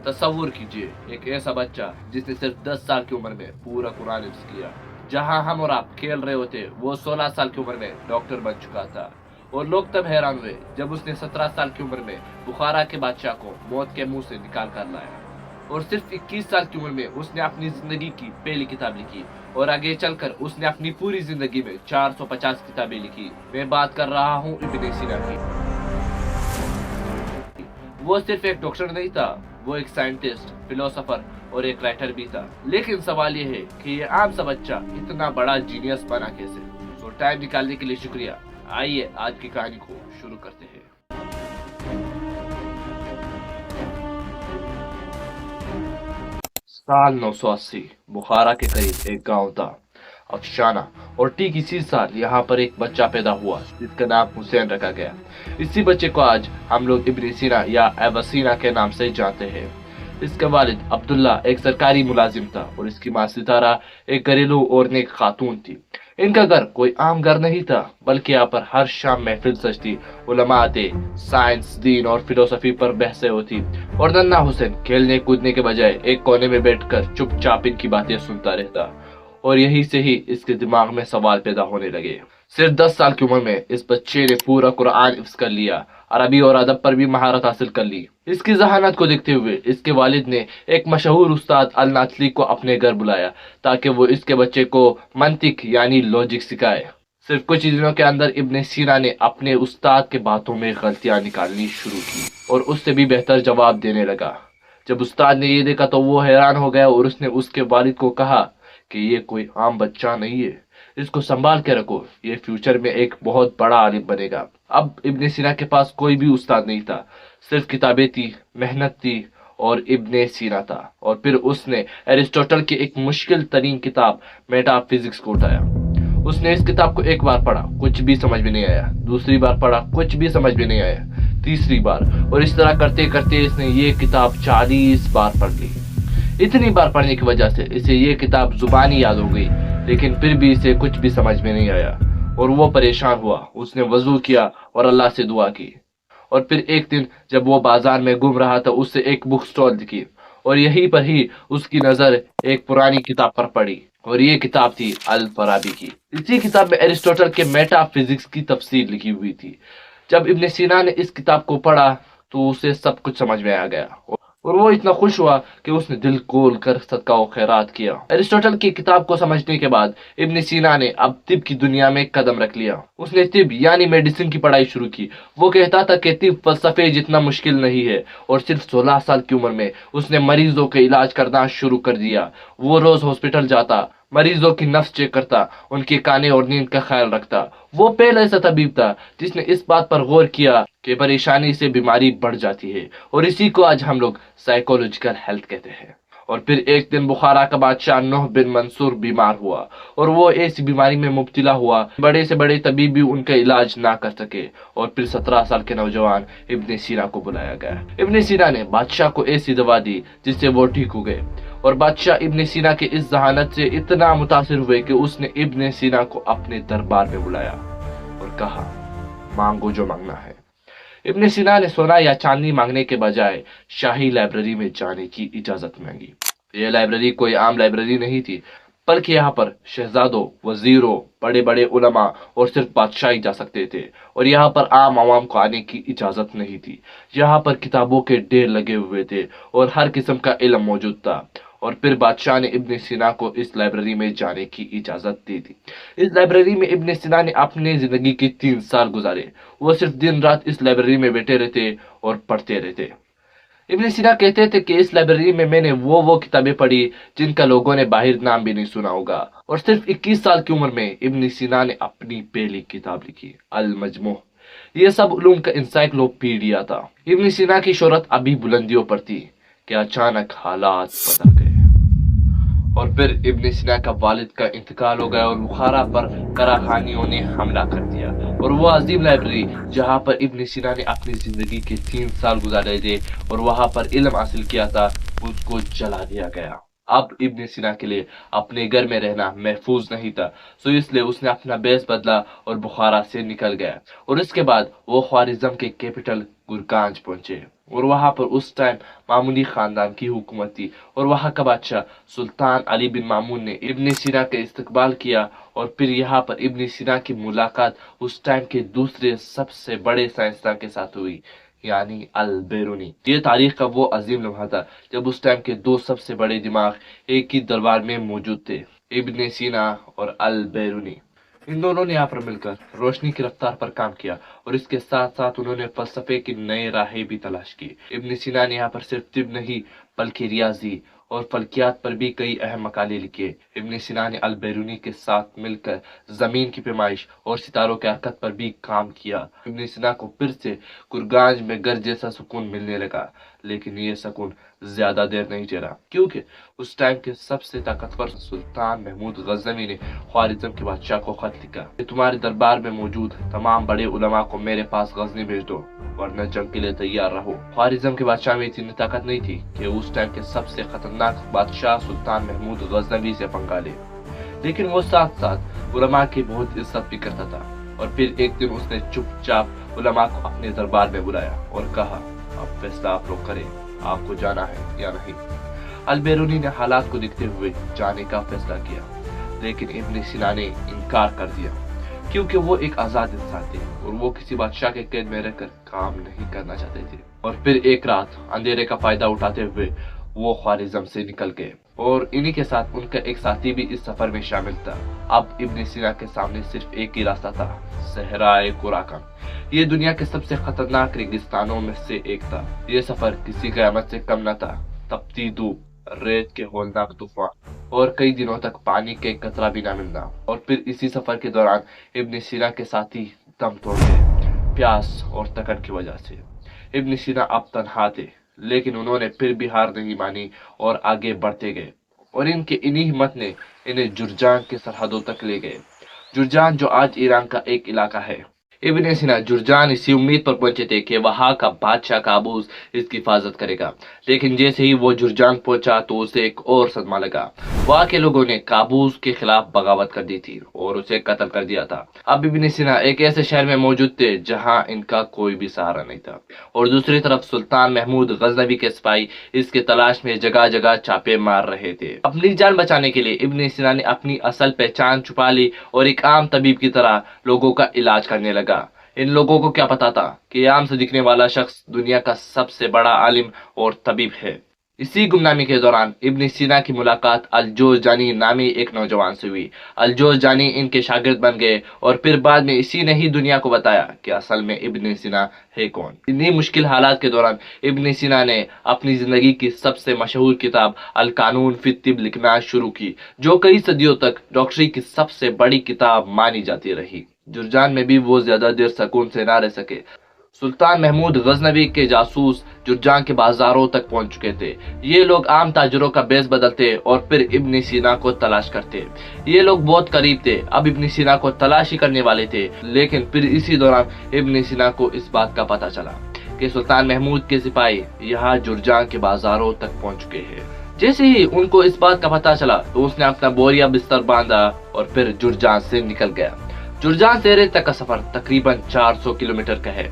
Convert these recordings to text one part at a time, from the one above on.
تصور کیجئے ایک ایسا بچہ جس نے صرف 10 سال کی عمر میں پورا قرآن حفظ کیا۔ جہاں ہم اور آپ کھیل رہے ہوتے وہ 16 سال کی عمر میں ڈاکٹر بن چکا تھا، اور لوگ تب حیران ہوئے جب اس نے 17 سال کی عمر میں بخارا کے بادشاہ کو موت کے منہ سے نکال کر لایا، اور صرف 21 سال کی عمر میں اس نے اپنی زندگی کی پہلی کتاب لکھی، اور آگے چل کر اس نے اپنی پوری زندگی میں 450 کتابیں لکھی۔ میں بات کر رہا ہوں ابن سینا کی۔ وہ صرف ایک ڈاکٹر نہیں تھا، وہ ایک سائنٹسٹ، فلسفر اور ایک رائٹر بھی تھا۔ لیکن سوال یہ ہے کہ یہ عام سا بچہ اتنا بڑا جینیس بنا کیسے؟ تو ٹائم نکالنے کے لیے شکریہ۔ آئیے آج کی کہانی کو شروع کرتے ہیں۔ سال 980 بخارا کے قریب ایک گاؤں تھا، افشانہ، اور ٹھیک اسی سال یہاں پر ایک بچہ پیدا ہوا جس کا نام حسین رکھا گیا۔ اسی بچے کو آج ہم لوگ ابن سینا یا ایوسینا کے نام سے جانتے ہیں۔ اس کا والد عبداللہ ایک سرکاری ملازم تھا اور اس کی ماں ستارہ ایک گھریلو اور نیک خاتون تھی۔ ان کا گھر کوئی عام گھر نہیں تھا، بلکہ یہاں پر ہر شام محفل سجتی، علماء آتے، سائنس، دین اور فلسفی پر بحثیں ہوتی، اور ننھا حسین کھیلنے کودنے کے بجائے ایک کونے میں بیٹھ کر چپ چاپ ان کی باتیں سنتا رہتا، اور یہی سے ہی اس کے دماغ میں سوال پیدا ہونے لگے۔ صرف 10 سال کی عمر میں اس بچے نے پورا قرآن حفظ کر لیا، عربی اور ادب پر بھی مہارت حاصل کر لی۔ اس کی ذہانت کو دیکھتے ہوئے اس کے والد نے ایک مشہور استاد الناطلی کو اپنے گھر بلایا تاکہ وہ اس کے بچے کو منطق یعنی لاجک سکھائے۔ صرف کچھ دنوں کے اندر ابن سینا نے اپنے استاد کے باتوں میں غلطیاں نکالنی شروع کی اور اس سے بھی بہتر جواب دینے لگا۔ جب استاد نے یہ دیکھا تو وہ حیران ہو گیا اور اس نے اس کے والد کو کہا کہ یہ کوئی عام بچہ نہیں ہے، اس کو سنبھال کے رکھو، یہ فیوچر میں ایک بہت بڑا عالم بنے گا۔ اب ابن سینا کے پاس کوئی بھی استاد نہیں تھا، صرف کتابیں تھی، محنت تھی اور ابن سینا تھا۔ اور پھر اس نے ایرسٹوٹل کی ایک مشکل ترین کتاب میٹا فزکس کو اٹھایا۔ اس نے اس کتاب کو ایک بار پڑھا، کچھ بھی سمجھ میں نہیں آیا، دوسری بار پڑھا، کچھ بھی سمجھ میں نہیں آیا، تیسری بار، اور اس طرح کرتے کرتے اس نے یہ کتاب 40 بار پڑھ لی۔ اتنی بار پڑھنے کی وجہ سے اسے یہ کتاب زبانی یاد ہو گئی، لیکن پھر بھی اسے کچھ بھی سمجھ میں نہیں آیا اور وہ پریشان ہوا۔ اس نے وضو کیا اور اللہ سے دعا کی، اور پھر ایک دن جب وہ بازار میں گھوم رہا تھا اسے ایک بک سٹال دکھی، اور یہیں پر ہی اس کی نظر ایک پرانی کتاب پر پڑی، اور یہ کتاب تھی الفارابی کی۔ اسی کتاب میں ایرسٹوٹل کے میٹا فزکس کی تفسیر لکھی ہوئی تھی۔ جب ابن سینا نے اس کتاب کو پڑھا تو اسے سب کچھ سمجھ میں آ گیا، اور وہ اتنا خوش ہوا کہ اس نے دل کھول کر صدقہ و خیرات کیا۔ ایرسٹوٹل کی کتاب کو سمجھنے کے بعد ابن سینا نے اب طب کی دنیا میں قدم رکھ لیا۔ اس نے طب یعنی میڈیسن کی پڑھائی شروع کی۔ وہ کہتا تھا کہ طب فلسفے جتنا مشکل نہیں ہے، اور صرف 16 سال کی عمر میں اس نے مریضوں کا علاج کرنا شروع کر دیا۔ وہ روز ہاسپٹل جاتا، مریضوں کی نفس چیک کرتا، ان کے کھانے اور نیند کا خیال رکھتا۔ وہ پہلا ایسا طبیب تھا جس نے اس بات پر غور کیا کہ پریشانی سے بیماری بڑھ جاتی ہے، اور اسی کو آج ہم لوگ سائیکولوجیکل ہیلتھ کہتے ہیں۔ اور پھر ایک دن بخارا کا بادشاہ نوح بن منصور بیمار ہوا، اور وہ ایسی بیماری میں مبتلا ہوا بڑے سے بڑے طبیب بھی ان کا علاج نہ کر سکے، اور پھر 17 سال کے نوجوان ابن سینا کو بلایا گیا۔ ابن سینا نے بادشاہ کو ایسی دوا دی جس سے وہ ٹھیک ہو گئے، اور بادشاہ ابن سینا کے اس ذہانت سے اتنا متاثر ہوئے کہ اس نے ابن سینا کو اپنے دربار میں بلایا اور کہا، مانگو جو مانگنا ہے۔ ابن سینا نے سونا یا چاندی مانگنے کے بجائے شاہی لائبریری میں جانے کی اجازت مانگی۔ یہ لائبریری کوئی عام لائبریری نہیں تھی، بلکہ یہاں پر شہزادوں، وزیروں، بڑے بڑے علماء اور صرف بادشاہ ہی جا سکتے تھے، اور یہاں پر عام عوام کو آنے کی اجازت نہیں تھی۔ یہاں پر کتابوں کے ڈھیر لگے ہوئے تھے اور ہر قسم کا علم موجود تھا، اور پھر بادشاہ نے ابن سینا کو اس لائبریری میں جانے کی اجازت دی تھی۔ اس لائبریری میں ابن سینا نے اپنے زندگی کے 3 سال گزارے۔ وہ صرف دن رات اس لائبریری میں بیٹھے رہتے اور پڑھتے رہتے۔ ابن سینا کہتے تھے کہ اس لائبریری میں میں نے وہ کتابیں پڑھی جن کا لوگوں نے باہر نام بھی نہیں سنا ہوگا، اور صرف 21 سال کی عمر میں ابن سینا نے اپنی پہلی کتاب لکھی، المجموع۔ یہ سب علوم کا انسائکلوپیڈیا تھا۔ ابن سینا کی شہرت ابھی بلندیوں پر تھی کہ اچانک حالات بدل گئے، اور پھر ابن سینا کا والد کا انتقال ہو گیا، اور بخارا پر کراخانیوں نے حملہ کر دیا، اور وہ عظیم لائبریری جہاں پر ابن سینا نے اپنی زندگی کے 3 سال گزارے تھے اور وہاں پر علم حاصل کیا تھا، اس کو جلا دیا گیا۔ اب ابن سینا کے لیے اپنے گھر میں رہنا محفوظ نہیں تھا، سو اس لیے اس نے اپنا بیس بدلا اور بخارا سے نکل گیا، اور اس کے بعد وہ خوارزم کے کیپٹل گرگانج پہنچے، اور وہاں پر اس ٹائم مامونی خاندان کی حکومت تھی، اور وہاں کا بادشاہ سلطان علی بن مامون نے ابن سینا کا استقبال کیا، اور پھر یہاں پر ابن سینا کی ملاقات اس ٹائم کے دوسرے سب سے بڑے سائنسدان کے ساتھ ہوئی، یعنی البیرونی۔ یہ تاریخ کا وہ عظیم لمحہ تھا جب اس ٹائم کے دو سب سے بڑے دماغ ایک ہی دربار میں موجود تھے، ابن سینا اور البیرونی۔ ان دونوں نے یہاں پر مل کر روشنی کی رفتار پر کام کیا، اور اس کے ساتھ ساتھ انہوں نے فلسفے کی نئے راہیں بھی تلاش کی۔ ابن سینا نے یہاں پر صرف طب نہیں بلکہ ریاضی اور فلکیات پر بھی کئی اہم مقالے لکھے۔ ابن سینا نے البیرونی کے ساتھ مل کر زمین کی پیمائش اور ستاروں کی حرکت پر بھی کام کیا۔ ابن سینا کو پھر سے گرگانج میں گھر جیسا سکون ملنے لگا، لیکن یہ سکون زیادہ دیر نہیں چلا، کیونکہ اس ٹائم کے سب سے طاقتور سلطان محمود غزنوی نے خوارزم کے بادشاہ کو خط لکھا کہ تمہارے دربار میں موجود تمام بڑے علماء کو میرے پاس غزنی بھیج دو، ورنہ جنگ کے لیے تیار رہو۔ خوارزم کے بادشاہ میں اتنی طاقت نہیں تھی کہ اس ٹائم کے سب سے خطرناک بادشاہ سلطان محمود غزنوی سے پنگا لے، لیکن وہ ساتھ ساتھ علماء کی بہت عزت بھی کرتا تھا۔ اور پھر ایک دن اس نے چپ چاپ علماء کو اپنے دربار میں بلایا اور کہا، اب فیصلہ آپ لوگ کریں، آپ کو جانا ہے یا نہیں۔ البیرونی نے حالات کو دیکھتے ہوئے جانے کا فیصلہ کیا، لیکن ابن سینا نے انکار کر دیا، کیونکہ وہ ایک آزاد انسان تھے اور وہ کسی بادشاہ کے قید میں رہ کر کام نہیں کرنا چاہتے تھے۔ اور پھر ایک رات اندھیرے کا فائدہ اٹھاتے ہوئے وہ خوارزم سے نکل گئے، اور انہی کے ساتھ ان کا ایک ساتھی بھی اس سفر میں شامل تھا۔ اب ابن سینا کے سامنے صرف ایک ہی راستہ تھا، صحرائے قراقم۔ یہ دنیا کے سب سے خطرناک ریگستانوں میں سے ایک تھا۔ یہ سفر کسی قیامت سے کم نہ تھا، تپتی دھوپ، ریت کے ہولناک طوفان، اور کئی دنوں تک پانی کے قطرہ بھی نہ ملنا۔ اور پھر اسی سفر کے دوران ابن سینا کے ساتھی دم توڑ گئے، پیاس اور تکن کی وجہ سے۔ ابن سینا اب تنہا تھے، لیکن انہوں نے پھر بھی ہار نہیں مانی اور آگے بڑھتے گئے، اور ان کے انہی ہمت نے انہیں جرجان کی سرحدوں تک لے گئے۔ جرجان جو آج ایران کا ایک علاقہ ہے۔ ابن سینا جرجان اسی امید پر پہنچے تھے کہ وہاں کا بادشاہ قابوس اس کی حفاظت کرے گا، لیکن جیسے ہی وہ جرجان پہنچا تو اسے ایک اور صدمہ لگا۔ وہاں کے لوگوں نے قابوس کے خلاف بغاوت کر دی تھی اور اسے قتل کر دیا تھا۔ اب ابن سینا ایک ایسے شہر میں موجود تھے جہاں ان کا کوئی بھی سہارا نہیں تھا، اور دوسری طرف سلطان محمود غزنوی کے سپاہی اس کے تلاش میں جگہ جگہ چھاپے مار رہے تھے۔ اپنی جان بچانے کے لیے ابن سینا نے اپنی اصل پہچان چھپا لی اور ایک عام طبیب کی طرح لوگوں کا علاج کرنے لگا۔ ان لوگوں کو کیا پتا تھا کہ عام سے دکھنے والا شخص دنیا کا سب سے بڑا عالم اور طبیب ہے۔ اسی گمنامی کے دوران ابن سینا کی ملاقات الجوزجانی نامی ایک نوجوان سے ہوئی۔ الجوزجانی ان کے شاگرد بن گئے، اور پھر بعد میں اسی نے ہی دنیا کو بتایا کہ اصل میں ابن سینا ہے کون۔ انہی مشکل حالات کے دوران ابن سینا نے اپنی زندگی کی سب سے مشہور کتاب القانون فی الطب لکھنا شروع کی، جو کئی صدیوں تک ڈاکٹری کی سب سے بڑی کتاب مانی جاتی رہی۔ جرجان میں بھی وہ زیادہ دیر سکون سے نہ رہ سکے۔ سلطان محمود غزنوی کے جاسوس جرجان کے بازاروں تک پہنچ چکے تھے۔ یہ لوگ عام تاجروں کا بیس بدلتے اور پھر ابن سینا کو تلاش کرتے۔ یہ لوگ بہت قریب تھے، اب ابن سینا کو تلاشی کرنے والے تھے، لیکن پھر اسی دوران ابن سینا کو اس بات کا پتہ چلا کہ سلطان محمود کے سپاہی یہاں جرجان کے بازاروں تک پہنچ چکے ہیں۔ جیسے ہی ان کو اس بات کا پتہ چلا تو اس نے اپنا بوریا بستر باندھا اور پھر جرجان سے نکل گیا۔ جرجان سے رے تک کا سفر تقریباً 400 کلومیٹر کا ہے۔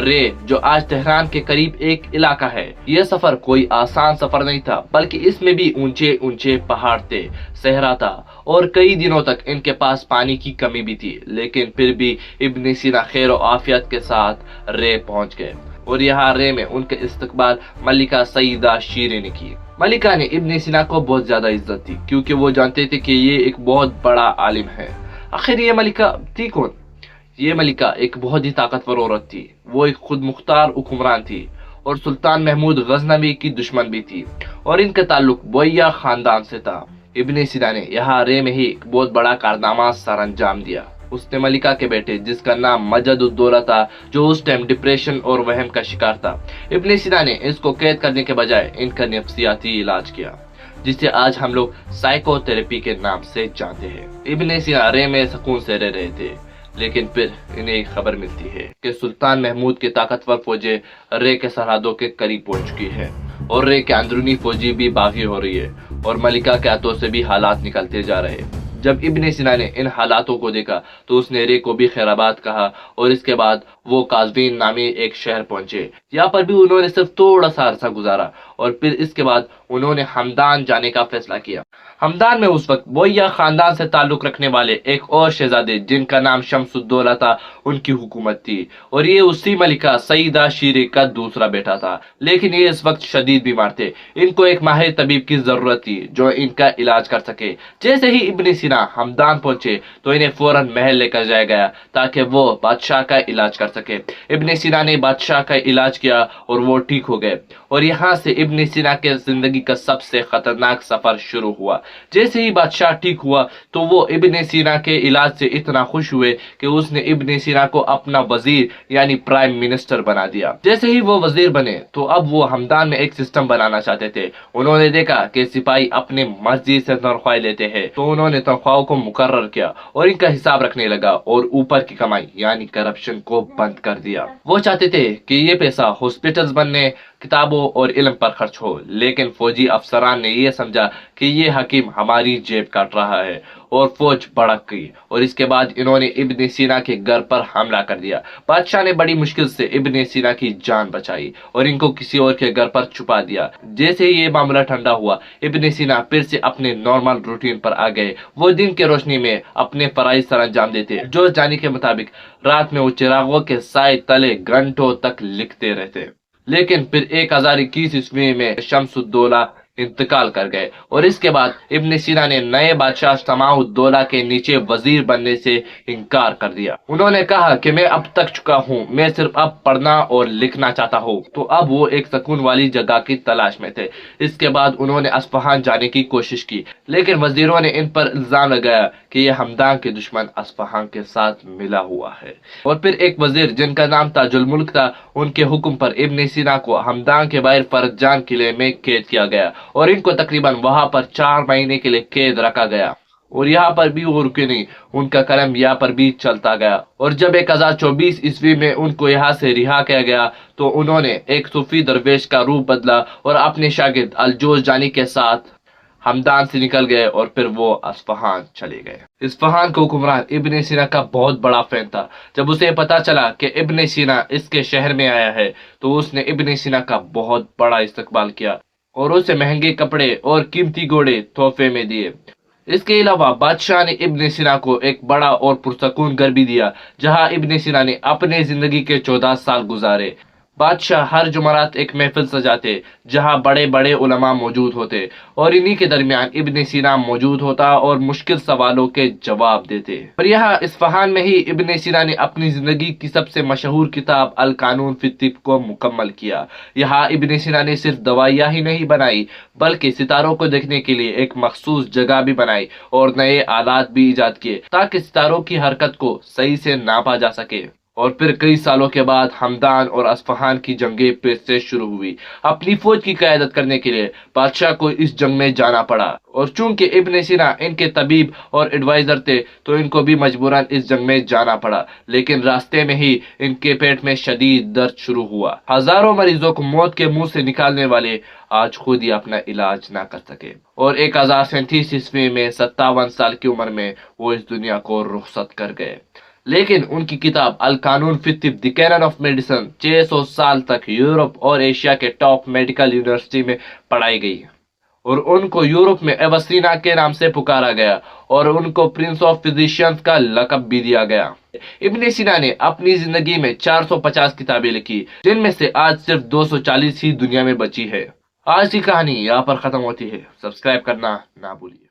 رے جو آج تہران کے قریب ایک علاقہ ہے، یہ سفر کوئی آسان سفر نہیں تھا، بلکہ اس میں بھی اونچے اونچے پہاڑ تھے، صحرا تھا، اور کئی دنوں تک ان کے پاس پانی کی کمی بھی تھی، لیکن پھر بھی ابن سینا خیر و عافیت کے ساتھ رے پہنچ گئے، اور یہاں رے میں ان کے استقبال ملکہ سیدہ شیریں نے کی۔ ملکہ نے ابن سینا کو بہت زیادہ عزت دی، کیونکہ وہ جانتے تھے کہ یہ ایک بہت بڑا عالم ہے۔ آخر یہ ملکہ تھی کون؟ یہ ملکہ ایک بہت ہی طاقتور عورت تھی۔ وہ ایک خود مختار حکمران تھی اور سلطان محمود غزنوی کی دشمن بھی تھی، اور ان کا تعلق بویا خاندان سے تھا۔ ابن سینا نے یہاں رے میں ہی ایک بہت بڑا کارنامہ سر انجام دیا۔ اس نے ملکہ کے بیٹے جس کا نام مجد الدولہ تھا، جو اس ٹائم ڈپریشن اور وہم کا شکار تھا، ابن سینا نے اس کو قید کرنے کے بجائے ان کا نفسیاتی علاج کیا، جسے آج ہم لوگ سائیکو تھراپی کے نام سے جانتے ہیں۔ ابن سینا رے میں سکون سے رہ رہے تھے، لیکن پھر انہیں ایک خبر ملتی ہے کہ سلطان محمود کی طاقتور فوجیں رے کے سرحدوں کے قریب پہنچ چکی ہے، اور رے کے اندرونی فوجی بھی باغی ہو رہی ہے، اور ملکہ کے ہاتھوں سے بھی حالات نکلتے جا رہے۔ جب ابن سینا نے ان حالاتوں کو دیکھا تو اس نے رے کو بھی خیر آباد کہا اور اس کے بعد وہ قازوین نامی ایک شہر پہنچے۔ یہاں پر بھی انہوں نے صرف تھوڑا سا عرصہ گزارا اور پھر اس کے بعد انہوں نے ہمدان جانے کا فیصلہ کیا۔ ہمدان میں اس وقت بویا خاندان سے تعلق رکھنے والے ایک اور شہزادے جن کا نام شمس الدولہ تھا ان کی حکومت تھی، اور یہ اسی ملکہ سیدہ شیرے کا دوسرا بیٹا تھا، لیکن یہ اس وقت شدید بیمار تھے۔ ان کو ایک ماہر طبیب کی ضرورت تھی جو ان کا علاج کر سکے۔ جیسے ہی ابن سینا ہمدان پہنچے تو انہیں فوراً محل لے کر جایا گیا تاکہ وہ بادشاہ کا علاج کر سکے۔ ابن سینا نے بادشاہ کا علاج کیا اور وہ ٹھیک ہو گئے، اور یہاں سے ابن سینا کے زندگی کا سب سے خطرناک سفر شروع ہوا۔ جیسے ہی بادشاہ ٹھیک ہوا تو وہ ابن سینا کے علاج سے اتنا خوش ہوئے کہ اس نے ابن سینا کو اپنا وزیر یعنی پرائم منسٹر بنا دیا۔ جیسے ہی وہ وزیر بنے تو اب وہ ہمدان میں ایک سسٹم بنانا چاہتے تھے۔ انہوں نے دیکھا کہ سپاہی اپنے مرضی سے تنخواہ لیتے ہیں تو انہوں نے تنخواہوں کو مقرر کیا اور ان کا حساب رکھنے لگا اور اوپر کی کمائی یعنی کرپشن کو بند کر دیا۔ وہ چاہتے تھے کہ یہ پیسہ ہاسپٹلز بننے، کتابوں اور علم پر خرچ ہو، لیکن فوجی افسران نے یہ سمجھا کہ یہ حکیم ہماری جیب کاٹ رہا ہے اور فوج بھڑک گئی، اور اس کے بعد انہوں نے ابن سینا کے گھر پر حملہ کر دیا۔ بادشاہ نے بڑی مشکل سے ابن سینا کی جان بچائی اور ان کو کسی اور کے گھر پر چھپا دیا۔ جیسے ہی یہ معاملہ ٹھنڈا ہوا ابن سینا پھر سے اپنے نارمل روٹین پر آ گئے۔ وہ دن کے روشنی میں اپنے فرائض سر انجام دیتے، جو جانی کے مطابق رات میں وہ چراغوں کے سائے تلے گھنٹوں تک لکھتے رہتے۔ لیکن پھر 1021 میں شمس الدولہ انتقال کر گئے، اور اس کے بعد ابن سینا نے نئے بادشاہ سماع الدولہ کے نیچے وزیر بننے سے انکار کر دیا۔ انہوں نے کہا کہ میں اب تک چکا ہوں، میں صرف اب پڑھنا اور لکھنا چاہتا ہوں۔ تو اب وہ ایک سکون والی جگہ کی تلاش میں تھے۔ اس کے بعد انہوں نے اصفہان جانے کی کوشش کی، لیکن وزیروں نے ان پر الزام لگایا کہ یہ ہمدان کے دشمن اصفہان کے ساتھ ملا ہوا ہے، اور پھر ایک وزیر جن کا نام تاج الملک تھا، ان کے حکم پر ابن سینا کو ہمدان کے باہر فرخ جان قلعے میں قید کیا گیا، اور ان کو تقریباً وہاں پر 4 مہینے کے لیے قید رکھا گیا۔ اور یہاں پر بھی وہ رکے نہیں، ان کا قلم یہاں پر بھی چلتا گیا، اور جب 1024 میں ان کو یہاں سے رہا کیا گیا تو انہوں نے ایک صوفی درویش کا روپ بدلا اور اپنے شاگرد الجوز جانی کے ساتھ ہمدان سے نکل گئے، اور پھر وہ اصفہان چلے گئے۔ اصفہان کا حکمران ابن سینا کا بہت بڑا فین تھا۔ جب اسے پتا چلا کہ ابن سینا اس کے شہر میں آیا ہے تو اس نے ابن سینا کا بہت بڑا استقبال کیا اور اسے مہنگے کپڑے اور قیمتی گھوڑے تحفے میں دیے۔ اس کے علاوہ بادشاہ نے ابن سینا کو ایک بڑا اور پرسکون گھر بھی دیا جہاں ابن سینا نے اپنے زندگی کے 14 سال گزارے۔ بادشاہ ہر جمعرات ایک محفل سجاتے جہاں بڑے بڑے علماء موجود ہوتے، اور انہی کے درمیان ابن سینا موجود ہوتا اور مشکل سوالوں کے جواب دیتے۔ اور یہاں اصفہان میں ہی ابن سینا نے اپنی زندگی کی سب سے مشہور کتاب القانون فی الطب کو مکمل کیا۔ یہاں ابن سینا نے صرف دوائیاں ہی نہیں بنائی بلکہ ستاروں کو دیکھنے کے لیے ایک مخصوص جگہ بھی بنائی اور نئے آلات بھی ایجاد کیے تاکہ ستاروں کی حرکت کو صحیح سے ناپا جا سکے۔ اور پھر کئی سالوں کے بعد ہمدان اور اصفہان کی جنگیں پھر سے شروع ہوئی۔ اپنی فوج کی قیادت کرنے کے لیے بادشاہ کو اس جنگ میں جانا پڑا، اور چونکہ ابن سینا ان کے طبیب اور ایڈوائزر تھے تو ان کو بھی مجبوراً اس جنگ میں جانا پڑا، لیکن راستے میں ہی ان کے پیٹ میں شدید درد شروع ہوا۔ ہزاروں مریضوں کو موت کے منہ سے نکالنے والے آج خود ہی اپنا علاج نہ کر سکے، اور 1037 میں 57 سال کی عمر میں وہ اس دنیا کو رخصت کر گئے۔ لیکن ان کی کتاب القانون فی الطب دی کینن آف میڈیسن 600 سال تک یورپ اور ایشیا کے ٹاپ میڈیکل یونیورسٹی میں پڑھائی گئی، اور ان کو یورپ میں ایوسینا کے نام سے پکارا گیا اور ان کو پرنس آف فزیشینز کا لقب بھی دیا گیا۔ ابن سینا نے اپنی زندگی میں 450 کتابیں لکھی، جن میں سے آج صرف 240 ہی دنیا میں بچی ہے۔ آج کی کہانی یہاں پر ختم ہوتی ہے۔ سبسکرائب کرنا نہ بھولیے۔